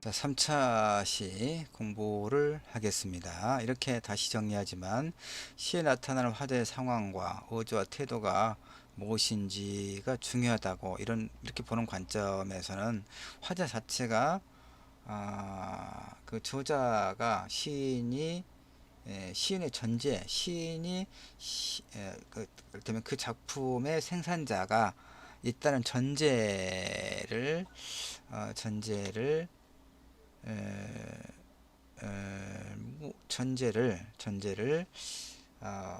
자, 3차 시 공부를 하겠습니다. 이렇게 다시 정리하지만 시에 나타나는 화제의 상황과 어조와 태도가 무엇인지가 중요하다고 이렇게 보는 관점에서는 화제 자체가 그 저자가 시인이 시인의 전제 시인이 그렇다면 그 작품의 생산자가 있다는 전제를 전제를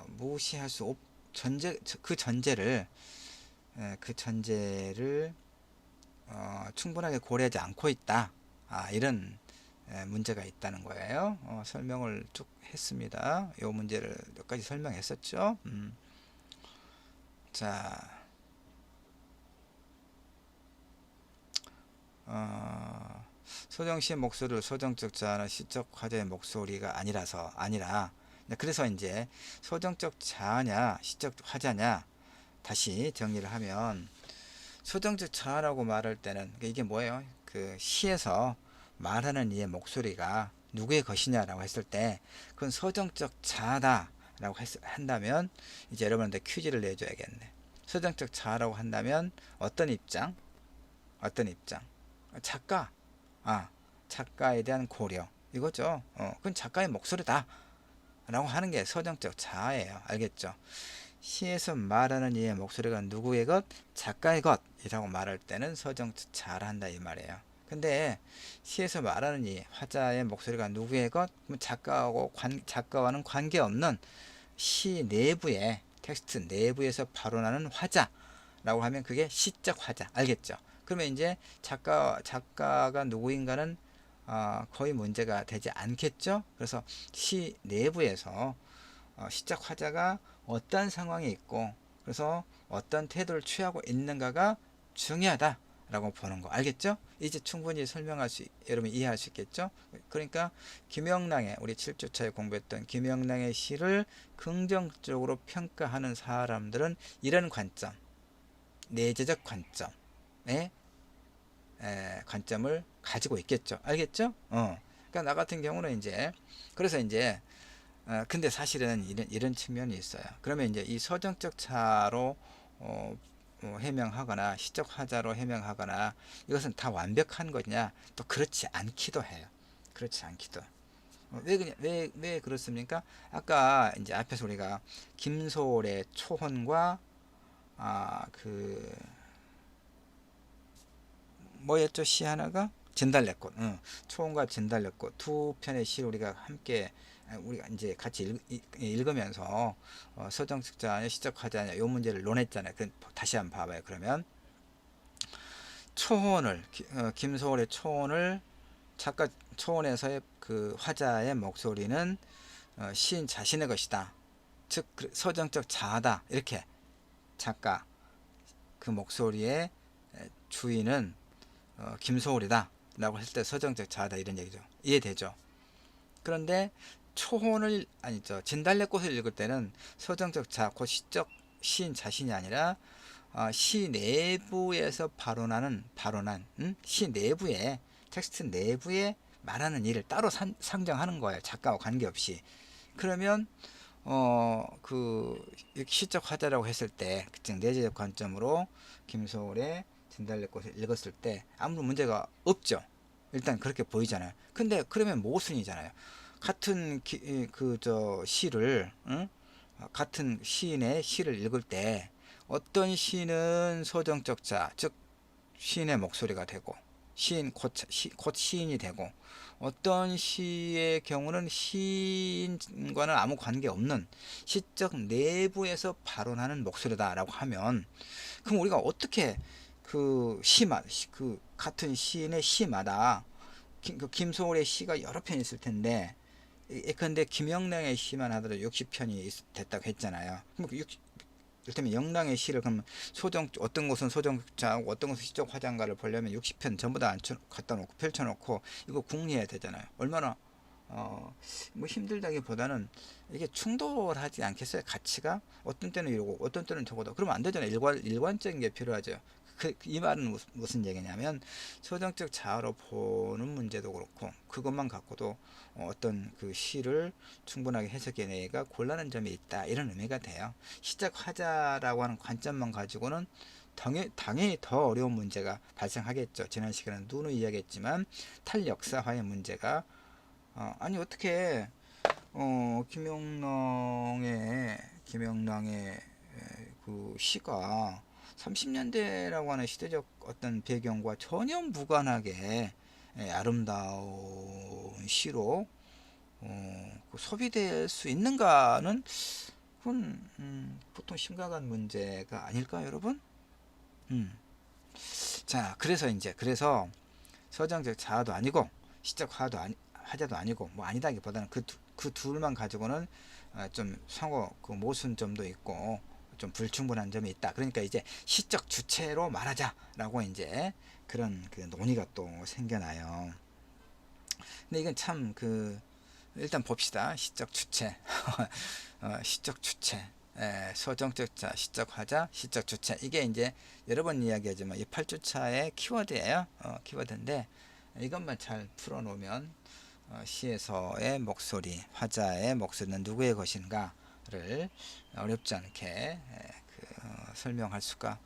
무시할 수 없, 그 전제를 충분하게 고려하지 않고 있다. 이런 문제가 있다는 거예요. 설명을 쭉 했습니다. 이 문제를 몇 가지 설명했었죠. 자, 소정시의 목소리를 소정적 자아나 시적 화자의 목소리가 아니라 그래서 이제 소정적 자아냐 시적 화자냐 다시 정리를 하면 소정적 자아라고 말할 때는 이게 뭐예요? 그 시에서 말하는 이의 목소리가 누구의 것이냐라고 했을 때 그건 소정적 자아다라고 한다면 이제 여러분한테 퀴즈를 내줘야겠네. 소정적 자아라고 한다면 어떤 입장? 작가. 작가에 대한 고려. 이거죠. 그건 작가의 목소리다. 라고 하는 게 서정적 자아예요. 알겠죠? 시에서 말하는 이의 목소리가 누구의 것? 작가의 것이라고 말할 때는 서정적 자아를 한다 이 말이에요. 근데 시에서 말하는 이 화자의 목소리가 누구의 것? 그럼 작가와는 관계없는 시 내부의 텍스트 내부에서 발원하는 화자라고 하면 그게 시적 화자. 알겠죠? 그러면 이제 작가가 누구인가는 거의 문제가 되지 않겠죠. 그래서 시 내부에서 시적 화자가 어떤 상황에 있고 그래서 어떤 태도를 취하고 있는가가 중요하다라고 보는 거 알겠죠? 이제 충분히 여러분 이해할 수 있겠죠? 그러니까 김영랑의 우리 7주차에 공부했던 김영랑의 시를 긍정적으로 평가하는 사람들은 이런 관점, 내재적 관점에 관점을 가지고 있겠죠. 알겠죠? 그러니까 나 같은 경우는 그래서 근데 사실은 이런 측면이 있어요. 그러면 이제 이 서정적 차로 해명하거나 시적 화자로 해명하거나 이것은 다 완벽한 거냐? 또 그렇지 않기도 해요. 그렇지 않기도. 왜 그렇습니까? 아까 이제 앞에서 우리가 김소월의 초혼과 그 뭐였죠? 시 하나가 진달래꽃. 초원과 진달래꽃 두 편의 시를 우리가 이제 같이 읽으면서 서정적자냐 시적화자냐 요 문제를 논했잖아요. 다시 한번 봐봐요. 그러면 김소월의 초원을 작가 초원에서의 그 화자의 목소리는 시인 자신의 것이다. 즉 서정적 자아다. 이렇게 작가 그 목소리의 주인은 김소월이다 라고 했을 때 서정적 자아다 이런 얘기죠. 이해되죠? 그런데 진달래꽃을 읽을 때는 서정적 자아, 곧 시적 시인 자신이 아니라 시 내부에서 시 내부에 텍스트 내부에 말하는 일을 따로 상정하는 거예요. 작가와 관계없이. 그러면 그 시적 화자라고 했을 때, 즉 내재적 관점으로 김소월의 진달래꽃을 읽었을 때 아무 문제가 없죠. 일단 그렇게 보이잖아요. 근데 그러면 모순이잖아요. 같은 시를 같은 시인의 시를 읽을 때 어떤 시는 소정적 자, 즉 시인의 목소리가 되고 곧 시인이 되고 어떤 시의 경우는 시인과는 아무 관계없는 시적 내부에서 발원하는 목소리다라고 하면 그럼 우리가 어떻게 그 같은 시인의 시마다 김소월의 시가 여러 편 있을 텐데 예컨대 김영랑의 시만 하더라도 60편이 됐다고 했잖아요. 그럼 이를테면 영랑의 시를 그럼 어떤 곳은 소정자하고 어떤 곳은 시적 화장가를 보려면 60편 전부 다 갖다 놓고 펼쳐놓고 이거 궁리해야 되잖아요. 얼마나 뭐 힘들다기보다는 이게 충돌하지 않겠어요? 가치가 어떤 때는 이러고 어떤 때는 저거다. 그러면 안 되잖아요. 일관적인 게 필요하죠. 이 말은 무슨 얘기냐면 서정적 자아로 보는 문제도 그렇고 그것만 갖고도 어떤 그 시를 충분하게 해석해내기가 곤란한 점이 있다, 이런 의미가 돼요. 시적 화자라고 하는 관점만 가지고는 당연히 더 어려운 문제가 발생하겠죠. 지난 시간에 누누이 이야기했지만 탈역사화의 문제가 아니 어떻게 김영랑의 그 시가 30년대라고 하는 시대적 어떤 배경과 전혀 무관하게 아름다운 시로 소비될 수 있는가는 그건 보통 심각한 문제가 아닐까요, 여러분? 자, 그래서 서정적 자아도 아니고 시적 화자도 아니고 뭐 아니다기보다는 그 둘만 가지고는 좀 상호 그 모순점도 있고 좀 불충분한 점이 있다. 그러니까 이제 시적 주체로 말하자라고 이제 그런 그 논의가 또 생겨나요. 근데 이건 참 일단 봅시다. 시적 주체, 시적 주체, 서정적 자, 시적 화자, 시적 주체. 이게 이제 여러 번 이야기하지만 이 8주차의 키워드예요. 키워드인데 이것만 잘 풀어놓으면 시에서의 목소리, 화자의 목소리는 누구의 것인가를 어렵지 않게 설명할 수가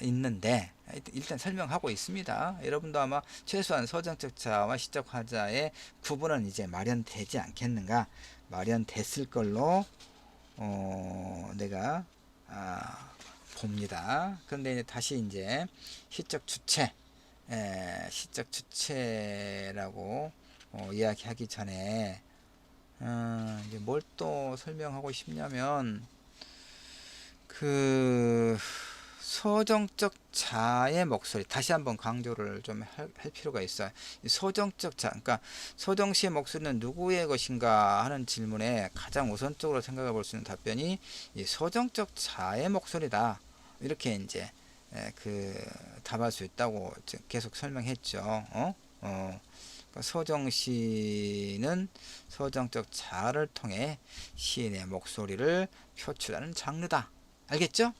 있는데 일단 설명하고 있습니다. 여러분도 아마 최소한 서정적 자와 시적 화자의 구분은 이제 마련되지 않겠는가, 마련됐을 걸로 내가 봅니다. 그런데 이제 다시 이제 시적 주체, 시적 주체라고 이야기하기 전에 이제 뭘 또 설명하고 싶냐면 그 서정적 자의 목소리, 다시 한번 강조를 좀 할 필요가 있어요. 서정적 자, 그러니까 서정시의 목소리는 누구의 것인가 하는 질문에 가장 우선적으로 생각해 볼 수 있는 답변이 이 서정적 자의 목소리다, 이렇게 이제 답할 수 있다고 계속 설명했죠. 그러니까 서정시는 서정적 자를 통해 시인의 목소리를 표출하는 장르다. 알겠죠?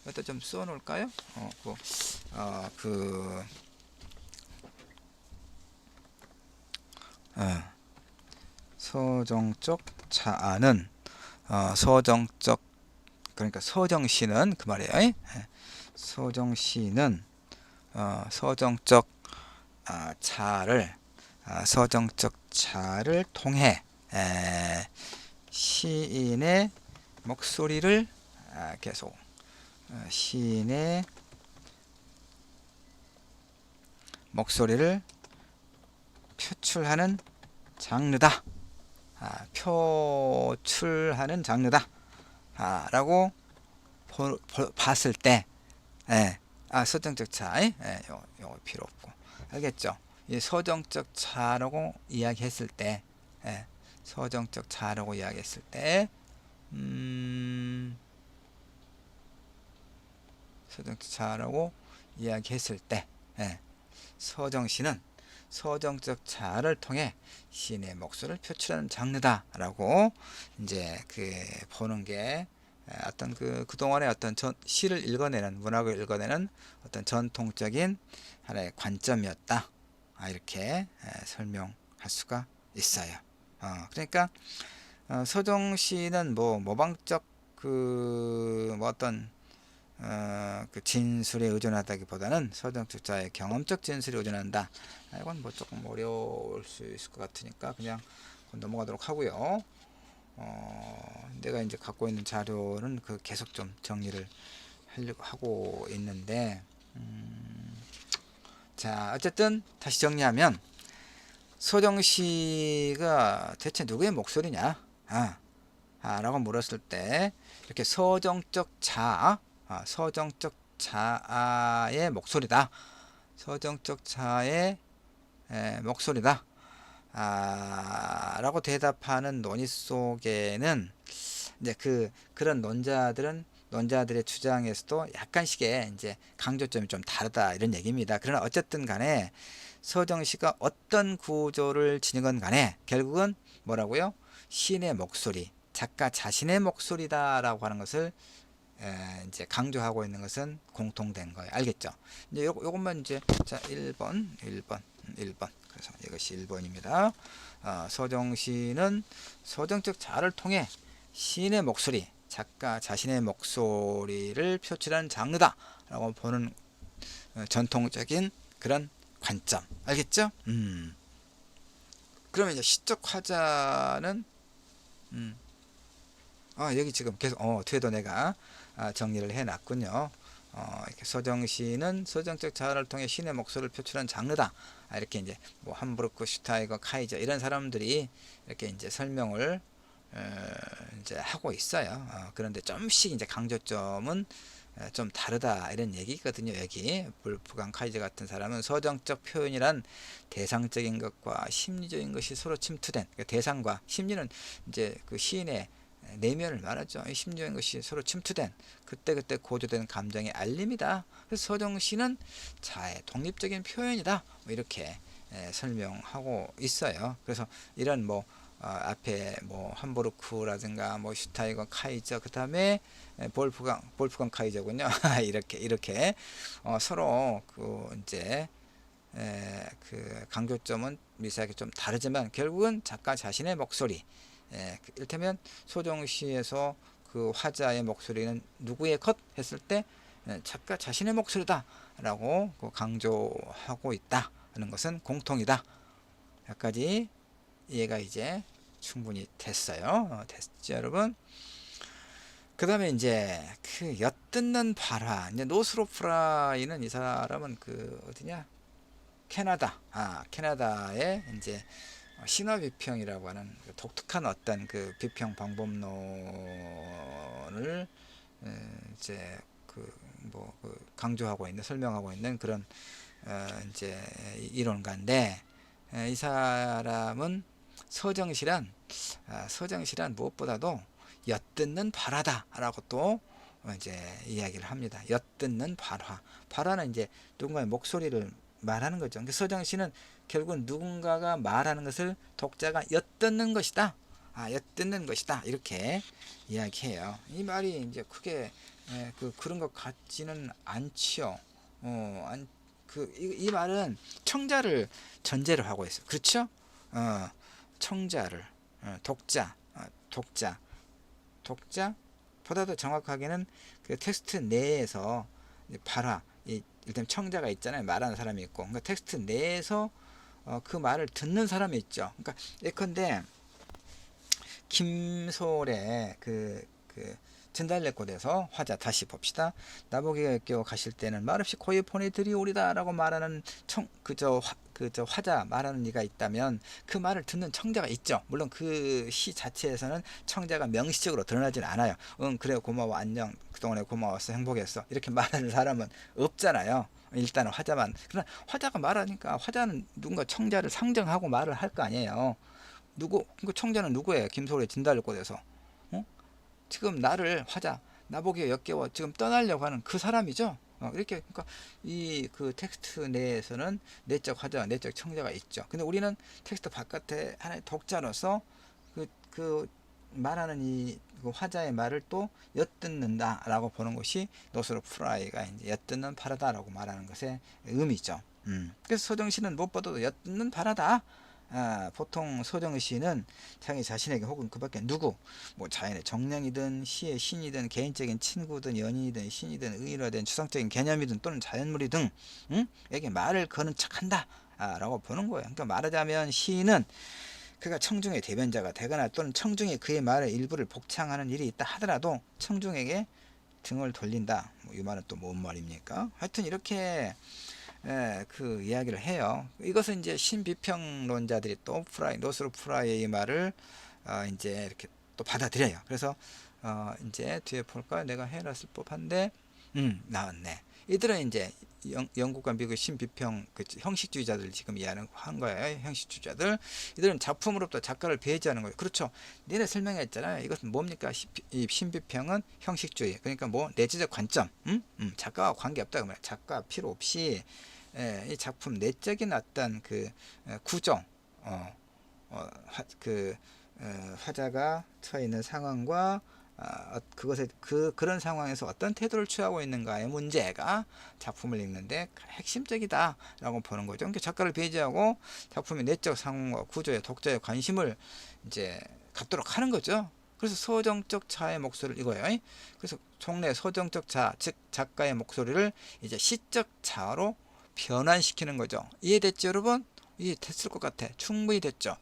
이것도 좀 써 놓을까요? 서정적 자아는 서정적, 그러니까 서정시는 그 말이에요. 서정시는 서정적 자를 통해 시인의 목소리를 계속 시인의 목소리를 표출하는 장르다. 표출하는 장르다. 라고 봤을 때, 서정적 자, 요거 필요 없고, 알겠죠? 이 서정적 자라고 이야기했을 때, 서정적 자라고 이야기했을 때, 서정적 자라고 이야기했을 때, 서정시는 서정적 자를 통해 시인의 목소리를 표출하는 장르다라고 이제 보는 게 어떤 그동안의 어떤 시를 읽어내는, 문학을 읽어내는 어떤 전통적인 하나의 관점이었다. 이렇게 설명할 수가 있어요. 그러니까 서정시는 모방적 어떤 그 진술에 의존하다기보다는 서정적 자의 경험적 진술에 의존한다. 이건 조금 어려울 수 있을 것 같으니까 그냥 넘어가도록 하고요. 내가 이제 갖고 있는 자료는 계속 좀 정리를 하려고 하고 있는데, 자, 어쨌든 다시 정리하면 서정시가 대체 누구의 목소리냐? 라고 물었을 때 이렇게 서정적 자아의 목소리다. 서정적 자의 목소리다. 라고 대답하는 논의 속에는 이제 그런 논자들의 주장에서도 약간씩의 이제 강조점이 좀 다르다, 이런 얘기입니다. 그러나 어쨌든 간에 서정시가 어떤 구조를 지니건 간에 결국은 뭐라고요? 시인의 목소리, 작가 자신의 목소리다라고 하는 것을 이제 강조하고 있는 것은 공통된 거예요. 알겠죠? 이제 요것만 이제 자 1번. 그래서 이것이 1번입니다. 서정시는 서정적 자아를 통해 시인의 목소리, 작가 자신의 목소리를 표출하는 장르다 라고 보는 전통적인 그런 관점. 알겠죠? 그러면 이제 시적 화자는 여기 지금 계속 뒤에도 내가 정리를 해 놨군요. 이렇게 서정시는 서정적 자아를 통해 시인의 목소리를 표출한 장르다. 이렇게 이제 뭐 함부르크, 슈타이거, 카이저 이런 사람들이 이렇게 이제 설명을 이제 하고 있어요. 그런데 좀씩 이제 강조점은 좀 다르다 이런 얘기거든요. 여기 볼프강 카이저 같은 사람은 서정적 표현이란 대상적인 것과 심리적인 것이 서로 침투된, 그러니까 대상과 심리는 이제 그 시인의 내면을 말하죠. 심리적인 것이 서로 침투된 그때그때 고조된 감정의 알림이다. 그래서 서정시는 자의 독립적인 표현이다. 뭐 이렇게 설명하고 있어요. 그래서 이런 뭐 앞에 뭐 함부르크라든가 뭐 슈타이거, 카이저, 그 다음에 볼프강 카이저군요. 이렇게 서로 그 이제 그 강조점은 미세하게 좀 다르지만 결국은 작가 자신의 목소리. 이를테면 소정시에서 그 화자의 목소리는 누구의 것 했을 때 작가 자신의 목소리다 라고 강조하고 있다 하는 것은 공통이다. 여기까지 이해가 이제 충분히 됐어요. 됐죠, 여러분? 그 다음에 이제 그 엿듣는 발화. 이제 노스로프라이는 이 사람은 그 어디냐? 캐나다의 이제 신화 비평이라고 하는 독특한 어떤 그 비평 방법론을 이제 그 강조하고 있는, 설명하고 있는 그런 이제 이론가인데, 이 사람은 서정시란 무엇보다도 엿듣는 발화다라고 또 이제 이야기를 합니다. 엿듣는 발화는 이제 누군가의 목소리를 말하는 거죠. 그러니까 서정시는 결국은 누군가가 말하는 것을 독자가 엿듣는 것이다. 엿듣는 것이다. 이렇게 이야기해요. 이 말이 이제 크게 그런 것 같지는 않지요. 이 말은 청자를 전제로 하고 있어요. 그렇죠? 청자를 독자보다도 정확하게는 그 텍스트 내에서 발화, 일단 청자가 있잖아요. 말하는 사람이 있고, 그러니까 텍스트 내에서 그 말을 듣는 사람이 있죠. 그러니까 예컨대 김솔의 그 진달래꽃에서 화자 다시 봅시다. 나보기가 엮여 가실 때는 말없이 코에 보내드리오리다 라고 말하는 화자 말하는 이가 있다면 그 말을 듣는 청자가 있죠. 물론 그 시 자체에서는 청자가 명시적으로 드러나지는 않아요. 그래 고마워, 안녕, 그동안에 고마웠어, 행복했어, 이렇게 말하는 사람은 없잖아요. 일단은 화자만. 그러나 화자가 말하니까 화자는 누군가 청자를 상정하고 말을 할 거 아니에요. 그 청자는 누구예요? 김소래 진달래꽃에서 지금 나를 나보기에 역겨워 지금 떠나려고 하는 그 사람이죠. 이렇게, 그러니까 이 그 텍스트 내에서는 내적 화자, 내적 청자가 있죠. 근데 우리는 텍스트 바깥에 하나의 독자로서 그 말하는 그 화자의 말을 또 엿듣는다라고 보는 것이 노스로프라이가 이제 엿듣는 바라다라고 말하는 것의 의미죠. 그래서 서정시는 무엇보다도 엿듣는 바라다. 보통 서정시는 자기 자신에게 혹은 그 밖에 누구, 뭐 자연의 정령이든 시의 신이든 개인적인 친구든 연인이든 신이든 의인이든 추상적인 개념이든 또는 자연물이든 에게 말을 거는 척한다 라고 보는 거예요. 그러니까 말하자면 시인은 그가 청중의 대변자가 되거나 또는 청중이 그의 말의 일부를 복창하는 일이 있다 하더라도 청중에게 등을 돌린다. 이 말은 또 뭔 말입니까? 하여튼 이렇게 그 이야기를 해요. 이것은 이제 신비평론자들이 또 노스로프라이의 말을 이제 이렇게 또 받아들여요. 그래서 이제 뒤에 볼까요? 내가 해놨을 법한데 나왔네. 이들은 이제 영국과 미국 신비평 형식주의자들 지금 이해하는 한 거예요. 형식주의자들. 이들은 작품으로부터 작가를 배제하는 거예요. 그렇죠. 니네 설명했잖아요. 이것은 뭡니까? 이 신비평은 형식주의. 그러니까 뭐 내재적 관점. 작가와 관계없다. 그러면 작가 필요 없이 이 작품 내적인 어떤 그 구조, 화자가 처해 있는 상황과 그것에 그런 상황에서 어떤 태도를 취하고 있는가의 문제가 작품을 읽는데 핵심적이다라고 보는 거죠. 그러니까 작가를 배제하고 작품의 내적 상황과 구조에 독자의 관심을 이제 갖도록 하는 거죠. 그래서 서정적 자의 목소리를 이거예요. 그래서 총래 서정적 자, 즉 작가의 목소리를 이제 시적 자로 변환시키는 거죠. 이해됐죠, 여러분? 이해됐을 것 같아. 충분히 됐죠.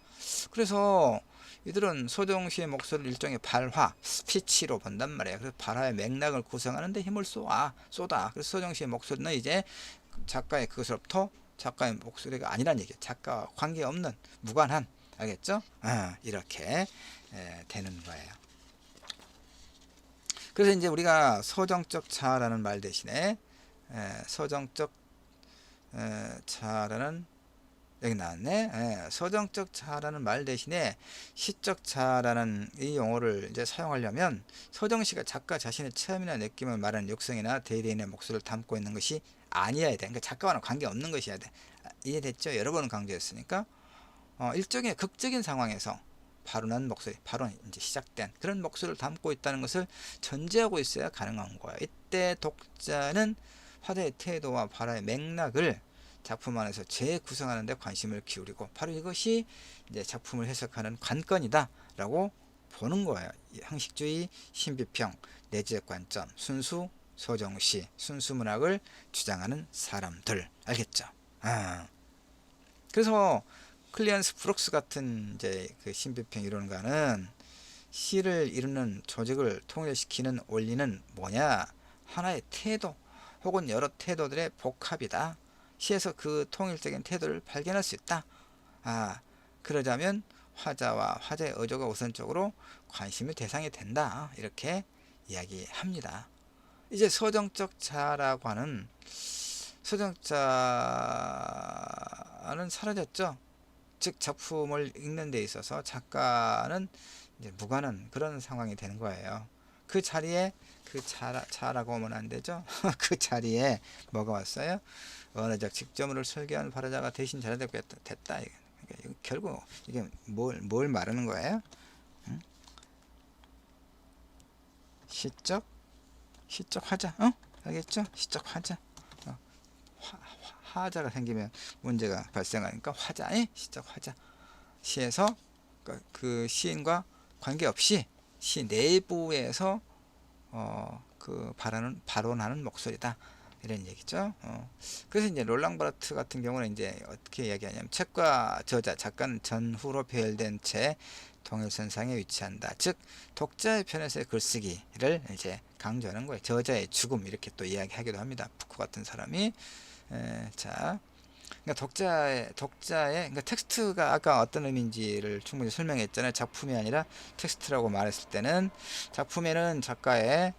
그래서 이들은 서정시의 목소리를 일종의 발화, 스피치로 본단 말이에요. 그래서 발화의 맥락을 구성하는데 힘을 쏟아. 그래서 서정시의 목소리는 이제 작가의 그것으로부터 작가의 목소리가 아니란 얘기예요. 작가와 관계없는, 무관한, 알겠죠? 이렇게 되는 거예요. 그래서 이제 우리가 서정적 자라는 말 대신에 서정적 자라는 여기 나왔네. 서정적 자라는 말 대신에 시적 자라는 이 용어를 이제 사용하려면 서정시가 작가 자신의 체험이나 느낌을 말하는 육성이나 대리인의 목소리를 담고 있는 것이 아니어야 돼. 그러니까 작가와는 관계없는 것이어야 돼. 이해됐죠? 여러 번은 강조했으니까. 일종의 극적인 상황에서 발언한 목소리, 발언이 이제 시작된 그런 목소리를 담고 있다는 것을 전제하고 있어야 가능한 거예요. 이때 독자는 화자의 태도와 발화의 맥락을 작품 안에서 재구성하는 데 관심을 기울이고 바로 이것이 이제 작품을 해석하는 관건이다라고 보는 거예요. 형식주의, 신비평, 내재적 관점, 순수, 서정시, 순수 문학을 주장하는 사람들. 알겠죠? 그래서 클리언스 브룩스 같은 이제 그 신비평 이론가는 시를 이루는 조직을 통일시키는 원리는 뭐냐? 하나의 태도 혹은 여러 태도들의 복합이다. 시에서 그 통일적인 태도를 발견할 수 있다. 그러자면 화자와 화자의 의도가 우선적으로 관심의 대상이 된다. 이렇게 이야기합니다. 이제 서정적 자라고 하는 서정자는 사라졌죠. 즉 작품을 읽는 데 있어서 작가는 이제 무관한 그런 상황이 되는 거예요. 그 자리에 그 자라고 하면 안 되죠. 그 자리에 뭐가 왔어요? 언어적 직점을 설계한 발화자가 대신 자리되고 됐다. 그러니까 결국 이게 뭘 말하는 거예요? 응? 시적 화자, 알겠죠? 시적 화자. 화자가 생기면 문제가 발생하니까 화자의 시적 화자. 시에서 그 시인과 관계없이 시 내부에서 그 발언하는 목소리다. 이런 얘기죠. 그래서 이제 롤랑 바르트 같은 경우는 이제 어떻게 이야기하냐면 책과 저자, 작가는 전후로 배열된 채 동일선상에 위치한다. 즉 독자의 편에서의 글쓰기를 이제 강조하는 거예요. 저자의 죽음 이렇게 또 이야기하기도 합니다. 푸코 같은 사람이. 자, 그러니까 독자의 그러니까 텍스트가 아까 어떤 의미인지를 충분히 설명했잖아요. 작품이 아니라 텍스트라고 말했을 때는 작품에는 작가의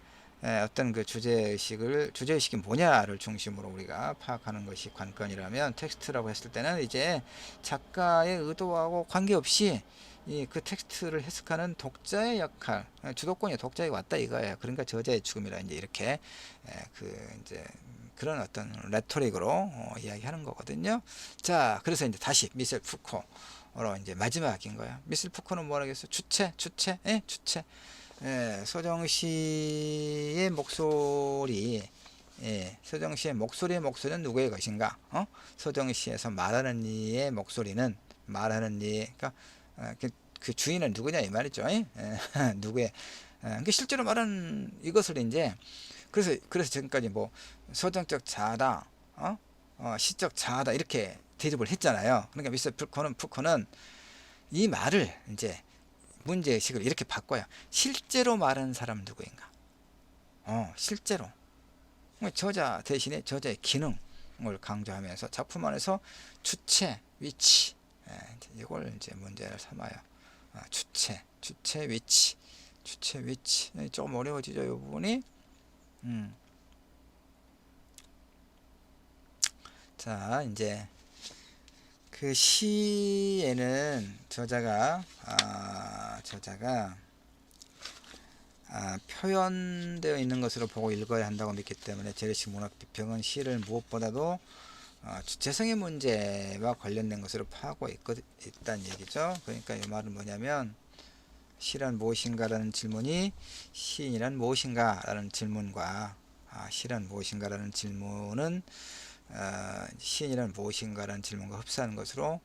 어떤 그 주제의식이 뭐냐를 중심으로 우리가 파악하는 것이 관건이라면 텍스트라고 했을 때는 이제 작가의 의도하고 관계없이 그 텍스트를 해석하는 독자의 역할, 주도권이 독자에게 왔다 이거예요. 그러니까 저자의 죽음이라 이제 이렇게 이제 그런 어떤 레토릭으로 이야기하는 거거든요. 자, 그래서 이제 다시 미셀 푸코로 이제 마지막인 거예요. 미셀 푸코는 뭐라고 했어? 주체. 서정시의 목소리, 서정시의 목소리는 누구의 것인가? 서정시에서 말하는 이의 목소리는 말하는 이, 그러니까 그 주인은 누구냐 이 말이죠. 누구의? 그러니까 실제로 말하는 이것을 이제 그래서 지금까지 뭐 서정적 자아다, 시적 자아다 이렇게 대립을 했잖아요. 그러니까 미셀 푸코는 이 말을 이제 문제의식을 이렇게 바꿔요. 실제로 말하는 사람은 누구인가? 실제로. 저자 대신에 저자의 기능을 강조하면서 작품 안에서 주체, 위치, 이걸 이제 문제를 삼아요. 주체, 위치. 조금 어려워지죠, 이 부분이. 자, 이제 그 시에는 저자가 표현되어 있는 것으로 보고 읽어야 한다고 믿기 때문에 재래식 문학 비평은 시를 무엇보다도 주체성의 문제와 관련된 것으로 파악하고 있다는 얘기죠. 그러니까 이 말은 뭐냐면 시란 무엇인가라는 질문이 시인이란 무엇인가라는 질문과 시란 무엇인가라는 질문은 시인이란 무엇인가라는 질문과 흡사하는 것으로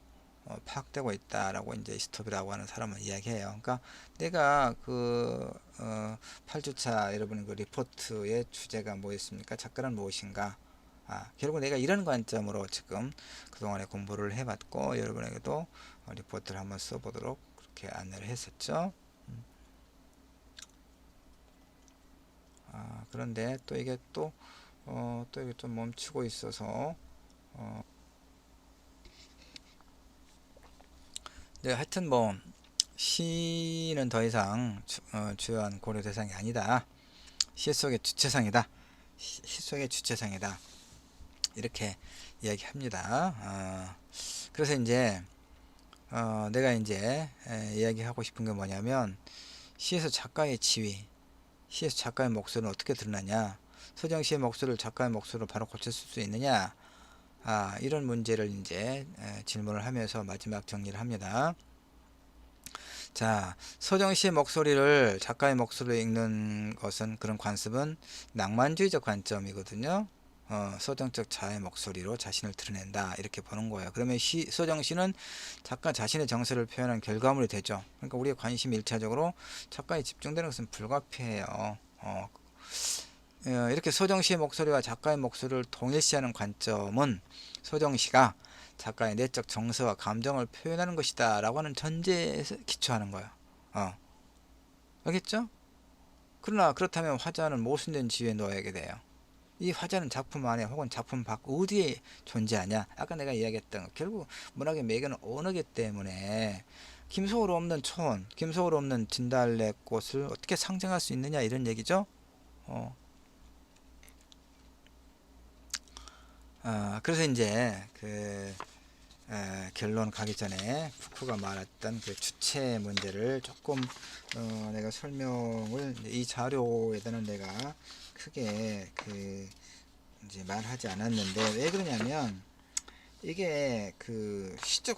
파악되고 있다라고 이제 스톱이라고 하는 사람은 이야기해요. 그러니까 내가 그 8주차 여러분 그 리포트의 주제가 뭐였습니까? 작가는 무엇인가? 결국 내가 이런 관점으로 지금 그동안에 공부를 해봤고 여러분에게도 리포트를 한번 써보도록 그렇게 안내를 했었죠. 그런데 또 이게 또 이게 좀 멈추고 있어서 네, 하여튼 뭐 시는 더 이상 주요한 고려 대상이 아니다. 시 속의 주체성이다. 시 속의 주체성이다. 이렇게 이야기합니다. 그래서 이제 내가 이제 이야기하고 싶은 게 뭐냐면 시에서 작가의 지위, 시에서 작가의 목소리는 어떻게 드러나냐, 서정시의 목소리를 작가의 목소리로 바로 고칠 수 있느냐, 이런 문제를 이제 질문을 하면서 마지막 정리를 합니다. 자, 서정시의 목소리를 작가의 목소리로 읽는 것은 그런 관습은 낭만주의적 관점이거든요. 서정적 자아의 목소리로 자신을 드러낸다 이렇게 보는 거예요. 그러면 서정시는 작가 자신의 정서를 표현한 결과물이 되죠. 그러니까 우리의 관심이 1차적으로 작가에 집중되는 것은 불가피해요. 이렇게 서정시의 목소리와 작가의 목소리를 동일시하는 관점은 서정시가 작가의 내적 정서와 감정을 표현하는 것이다 라고 하는 전제에 기초하는 거예요. 알겠죠? 그러나 그렇다면 화자는 모순된 지위에 놓여야 돼요. 이 화자는 작품 안에 혹은 작품 밖 어디에 존재하냐? 아까 내가 이야기했던 결국 문학의 매개는 언어기 때문에 김소월 없는 초원, 김소월 없는 진달래꽃을 어떻게 상징할 수 있느냐 이런 얘기죠. 그래서 이제 그 결론 가기 전에 푸코가 말했던 그 주체 문제를 조금 내가 설명을 이 자료에다는 내가 크게 그 이제 말하지 않았는데 왜 그러냐면 이게 그 시적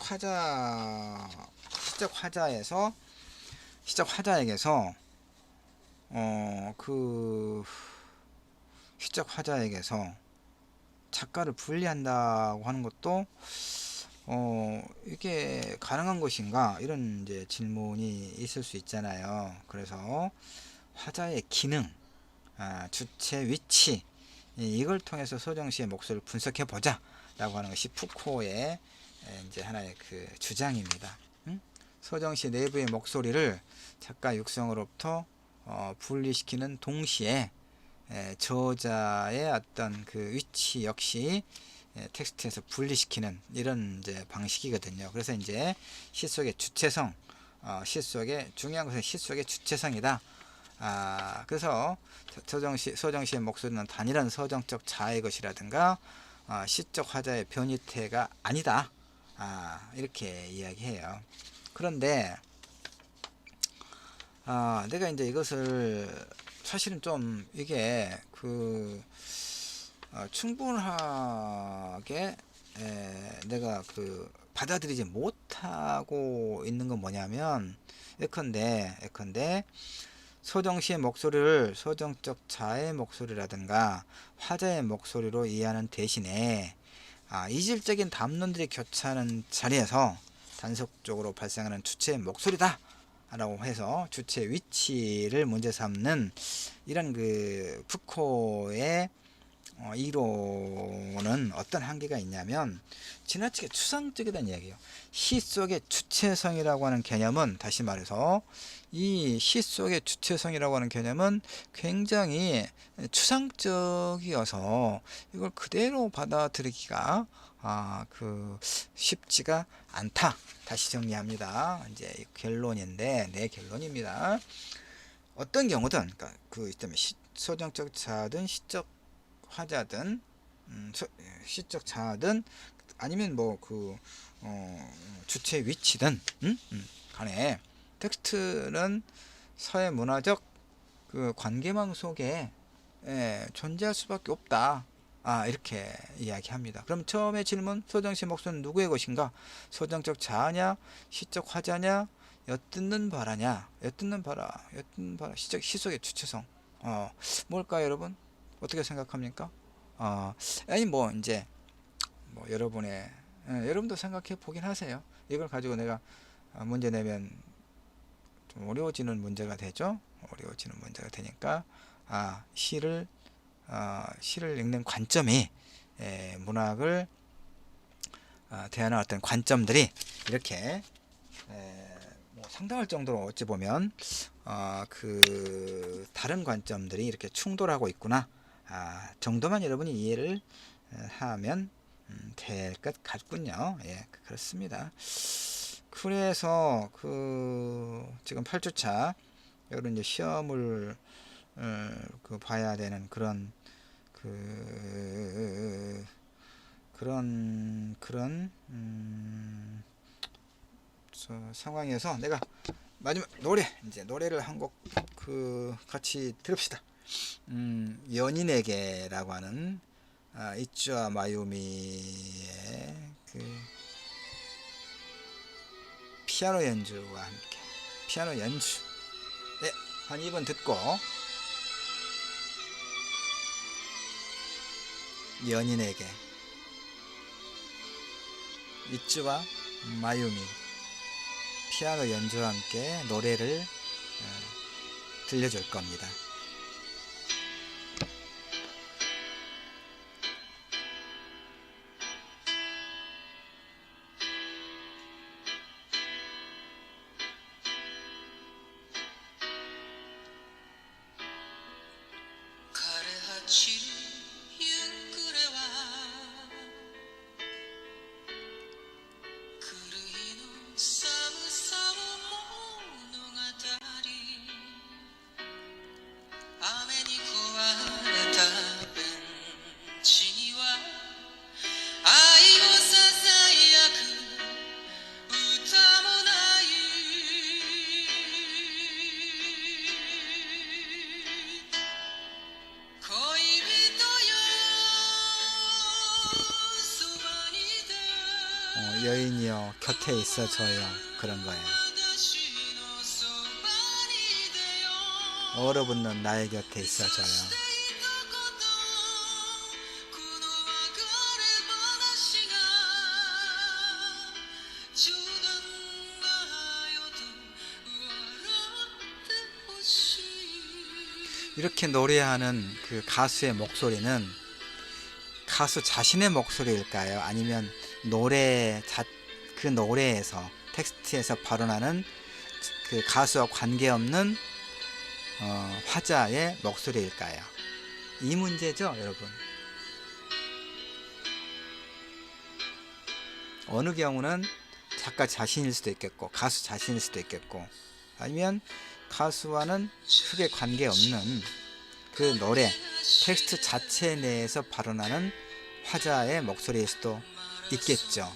화자에게서 그 시적 화자에게서 작가를 분리한다고 하는 것도 이게 가능한 것인가 이런 이제 질문이 있을 수 있잖아요. 그래서 화자의 기능, 주체 위치 이걸 통해서 서정시의 목소리를 분석해 보자 라고 하는 것이 푸코의 이제 하나의 그 주장입니다. 서정시 내부의 목소리를 작가 육성으로부터 분리시키는 동시에 저자의 어떤 그 위치 역시 텍스트에서 분리시키는 이런 이제 방식이거든요. 그래서 이제 시 속의 주체성, 시 속의 중요한 것은 시 속의 주체성이다. 그래서 서정시의 목소리는 단일한 서정적 자아의 것이라든가 시적 화자의 변이태가 아니다. 이렇게 이야기해요. 그런데 내가 이제 이것을 사실은 좀 이게 그 충분하게 내가 그 받아들이지 못하고 있는 건 뭐냐면 예컨대 서정시의 목소리를 서정적 자의 목소리라든가 화자의 목소리로 이해하는 대신에 이질적인 담론들이 교차하는 자리에서 단속적으로 발생하는 주체의 목소리다 라고 해서 주체 위치를 문제 삼는 이런 그 푸코의 이론은 어떤 한계가 있냐면 지나치게 추상적이라는 이야기예요. 시 속의 주체성이라고 하는 개념은 다시 말해서 이 시 속의 주체성이라고 하는 개념은 굉장히 추상적이어서 이걸 그대로 받아들이기가 그 쉽지가 않다. 다시 정리합니다. 이제 결론인데 내 결론입니다. 어떤 경우든 그러니까 그 때문에 서정적 자든 시적 화자든 시적 자든 아니면 뭐 그 주체 위치든 간에 텍스트는 사회 문화적 그 관계망 속에 존재할 수밖에 없다. 이렇게 이야기합니다. 그럼 처음에 질문 서정시 목소리는 누구의 것인가? 서정적 자아냐? 시적 화자냐? 엿듣는 바라냐? 엿듣는 바라, 엿듣는 바라. 시속의 주체성. 뭘까요, 여러분? 어떻게 생각합니까? 아니 뭐 이제 뭐 여러분도 생각해 보긴 하세요. 이걸 가지고 내가 문제 내면 좀 어려워지는 문제가 되죠. 어려워지는 문제가 되니까 시를 읽는 관점이 문학을 대하는 어떤 관점들이 이렇게 뭐 상당할 정도로 어찌 보면 그 다른 관점들이 이렇게 충돌하고 있구나 정도만 여러분이 이해를 하면 될 것 같군요. 예, 그렇습니다. 그래서 지금 8주차 여러분 이제 시험을 봐야 되는 그런 상황에서 내가 마지막 노래를 한 곡 같이 들읍시다. 연인에게라고 하는 이츠와 마유미의 피아노 연주와 함께 피아노 연주 한 2번 듣고 연인에게 이츠와 마유미 피아노 연주와 함께 노래를 들려줄 겁니다. 여인이여 곁에 있어줘요 그런 거예요. 얼어붙는 나의 곁에 있어줘요. 이렇게 노래하는 그 가수의 목소리는 가수 자신의 목소리일까요? 아니면 그 노래에서 텍스트에서 발언하는 그 가수와 관계없는 화자의 목소리일까요? 이 문제죠, 여러분. 어느 경우는 작가 자신일 수도 있겠고 가수 자신일 수도 있겠고 아니면 가수와는 크게 관계없는 그 노래 텍스트 자체 내에서 발언하는 화자의 목소리일 수도 있겠죠.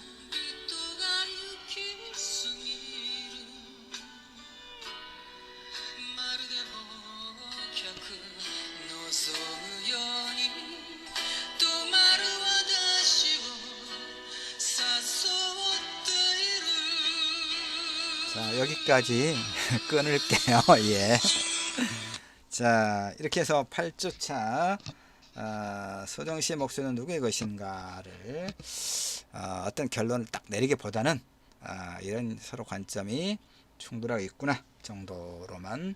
자, 여기까지 끊을게요. 예. 자, 이렇게 해서 8주차 소정시의 목소리는 누구의 것인가를 어떤 결론을 딱 내리기보다는 이런 서로 관점이 충돌하고 있구나 정도로만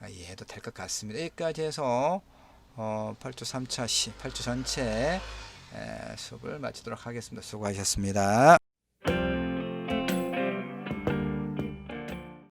이해해도 될 것 같습니다. 여기까지 해서 8주 3차 8주 전체 수업을 마치도록 하겠습니다. 수고하셨습니다.